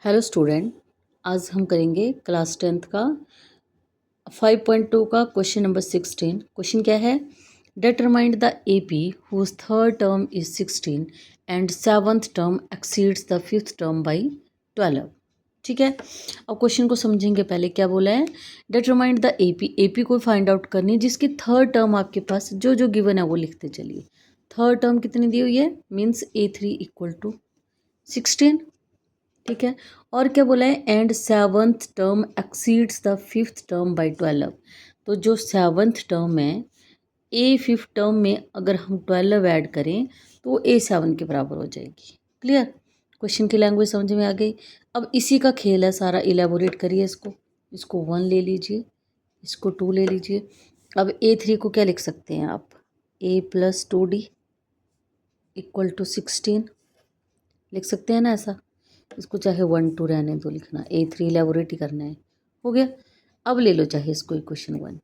Hello student, आज हम करेंगे क्लास 10th का 5.2 का क्वेश्चन नंबर 16। क्वेश्चन क्या है? Determine the AP whose third term is 16 and seventh term exceeds the fifth term by 12। ठीक है, अब क्वेश्चन को समझेंगे। पहले क्या बोला है? डिटरमाइन द एपी, एपी को फाइंड आउट करनी है जिसकी थर्ड टर्म आपके पास जो जो गिवन है वो लिखते चलिए। थर्ड टर्म कितनी दी हुई है? Means A3 equal to 16। ठीक है, और क्या बोला है? And seventh term exceeds the fifth term by 12। तो जो सेवन्थ टर्म है, ए फिफ्थ टर्म में अगर हम 12 ऐड करें तो A7 के बराबर हो जाएगी। क्लियर? क्वेश्चन की लैंग्वेज समझ में आ गई। अब इसी का खेल है सारा, इलेबोरेट करिए इसको। इसको 1 ले लीजिए, इसको 2 ले लीजिए। अब A3 को क्या लिख सकते हैं आप? A+2D इक्वल टू 16 लिख सकते हैं ना ऐसा। इसको चाहे 1 2 रहने दो, लिखना A3 इलेबोरेट ही करना है। हो गया। अब ले लो चाहे इसको इक्वेशन 1।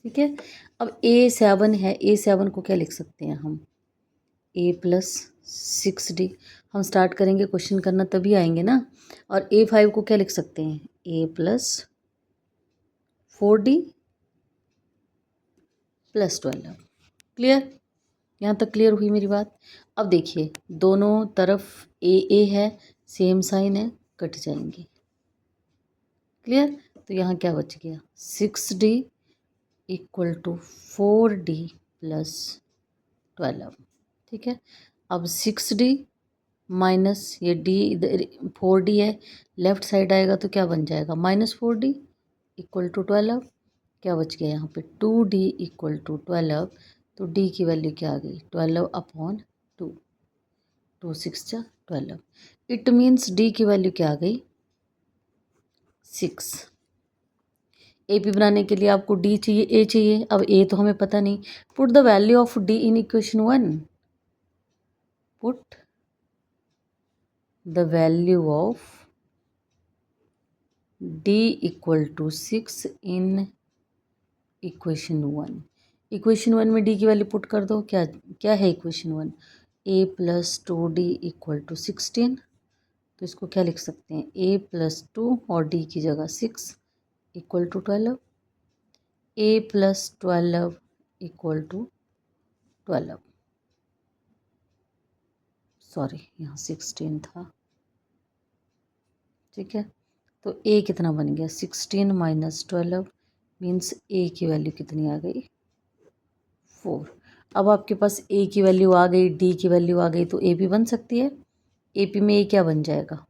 ठीक है, अब A7 है, A7 को क्या लिख सकते हैं हम? A+6D। हम स्टार्ट करेंगे क्वेश्चन करना तभी आएंगे ना। और A5 को क्या लिख सकते हैं? A+4D + 12। क्लियर? यहाँ तक क्लियर हुई मेरी बात? अब देखिए, दोनों तरफ A है, सेम साइन है, कट जाएंगे। क्लियर? तो यहाँ क्या बच गया? 6D equal to 4D + 12। ठीक है, अब 6D माइनस ये D, इधर 4D है, लेफ्ट साइड आएगा तो क्या बन जाएगा? -4D equal to 12। क्या बच गया यहाँ पे? 2D equal to 12। तो D की वैल्यू क्या आ गई? 12/2। 2 6 जा 12। इट मीन्स D की वैल्यू क्या आ गई? 6। AP बनाने के लिए आपको D चाहिए, A चाहिए। अब A तो हमें पता नहीं। Put the value of D in equation 1। Put the value of D equal to 6 in equation 1। Equation 1 में D की वैल्यू पुट कर दो। क्या क्या है इक्वेशन 1? A+2D equal to 16। तो इसको क्या लिख सकते हैं? A+2 और D की जगह 6 equal to 12। A+12 equal to 12। Sorry, यहाँ 16 था। ठीक है, तो A कितना बन गया? 16 - 12 मीन्स A की वैल्यू कितनी आ गई? 4। अब आपके पास A की वैल्यू आ गई, D की वैल्यू आ गई, तो AP बन सकती है। AP में A क्या बन जाएगा?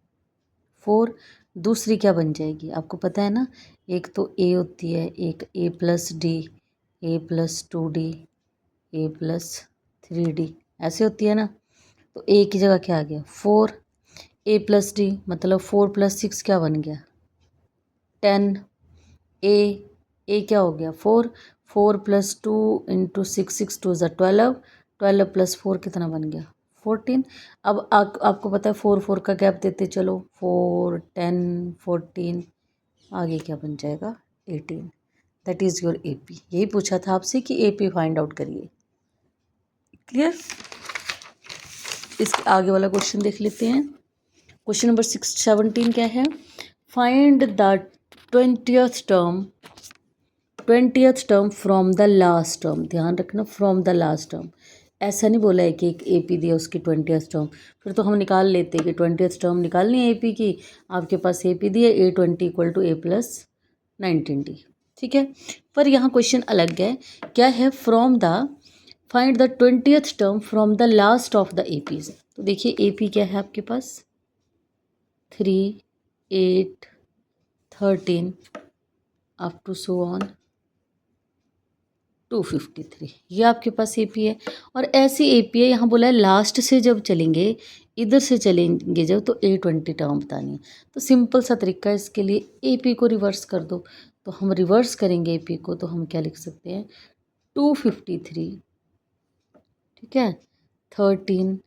4। दूसरी क्या बन जाएगी? आपको पता है ना, एक तो A होती है, एक A+D, A+2D, A+3D, ऐसे होती है ना। तो A की जगह क्या आ गया? 4। A+D मतलब 4 + 6 क्या बन गया? 10। A क्या हो गया? 4। 4 + 2 × 6, 6 2 = 12। 12 + 4 कितना बन गया? 14। अब आपको पता है 4 4 का गैप देते चलो, 4 10 14, आगे क्या बन जाएगा? 18। That is your AP। यही पूछा था आपसे कि AP फाइंड आउट करिए। क्लियर? इसके आगे वाला क्वेश्चन देख लेते हैं। क्वेश्चन नंबर 17 क्या है? Find the 20th term from the last term. ध्यान रखना, फ्रॉम द लास्ट टर्म। ऐसा नहीं बोला है कि एक AP दिया उसकी 20th टर्म, फिर तो हम निकाल लेते कि 20th टर्म निकालनी है AP की। आपके पास AP दी है A20 इक्वल टू A+19D। ठीक है, पर यहाँ क्वेश्चन अलग है। क्या है? From the find the 20th term from the last of the APs। तो देखिए AP क्या है आपके पास? 3 8 13 अप टू सो ऑन 253। ये आपके पास AP है। और ऐसी AP है, यहाँ बोला है लास्ट से जब चलेंगे, इधर से चलेंगे जब, तो A20 टर्म बतानी है। तो सिंपल सा तरीका है इसके लिए, AP को रिवर्स कर दो। तो हम रिवर्स करेंगे AP को, तो हम क्या लिख सकते हैं? 253। ठीक है, 13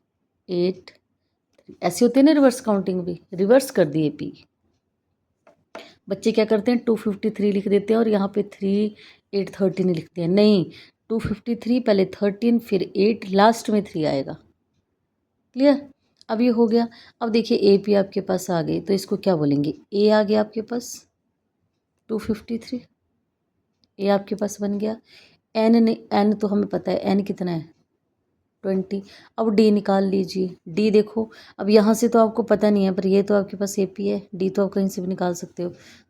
8। ऐसे होते हैं ना रिवर्स काउंटिंग भी, रिवर्स कर दी AP। बच्चे क्या करते हैं? 253 लिख देते हैं और यहाँ पे 3 8 13 लिखते हैं। नहीं, 253 पहले 13 फिर 8, लास्ट में 3 आएगा। क्लियर? अब ये हो गया। अब देखिए ए पी आपके पास आ गई, तो इसको क्या बोलेंगे, ए आ गया आपके पास 253, ए आपके पास बन गया। एन ने, एन तो हमें पता है एन कितना है 20। अब डी निकाल लीजिए, डी देखो अब यहाँ से तो आपको पता नहीं है, पर ये तो आपके पास ए पी है, डी तो आप कहीं से भी निकाल सकते हो।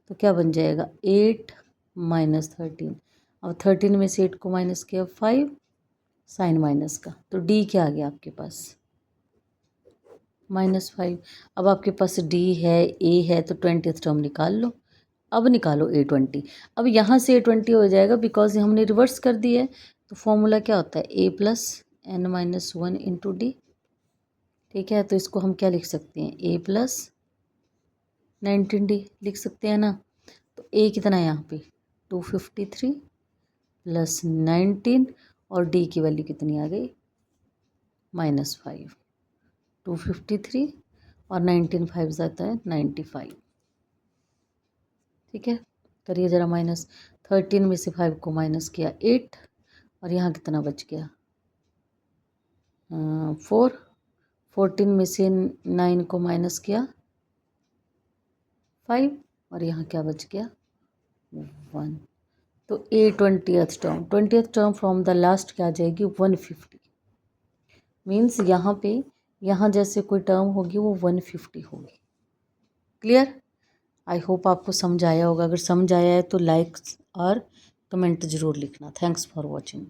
तो क्या बन जाएगा 8 माइनस 13। अब 13 में से 8 को माइनस किया 5, साइन माइनस का, तो डी क्या आ गया आपके पास -5। अब आपके पास डी है, ए है, तो 20th टर्म निकाल लो। अब निकालो A20। अब यहाँ से A20 हो जाएगा बिकॉज हमने रिवर्स कर दी है। तो फॉर्मूला क्या होता है A plus n minus 1 into d. ठीक है, तो इसको हम क्या लिख सकते हैं A प्लस 19D लिख सकते हैं ना। तो A कितना है यहाँ पे 253 प्लस 19 और D की वैल्यू कितनी आ गई -5। 253 और 19 5 जाता है 95। ठीक है, करिए ज़रा माइनस। 13 में से 5 को माइनस किया 8 और यहाँ कितना बच गया 4। 14 में से 9 को माइनस किया 5 और यहाँ क्या बच गया 1। तो A20th term, 20th term from the last क्या आ जाएगी 150। मीन्स यहाँ पे, यहाँ जैसे कोई टर्म होगी वो 150 होगी। क्लियर? आई होप आपको समझ आया होगा। अगर समझ आया है तो लाइक और कमेंट ज़रूर लिखना। Thanks for watching.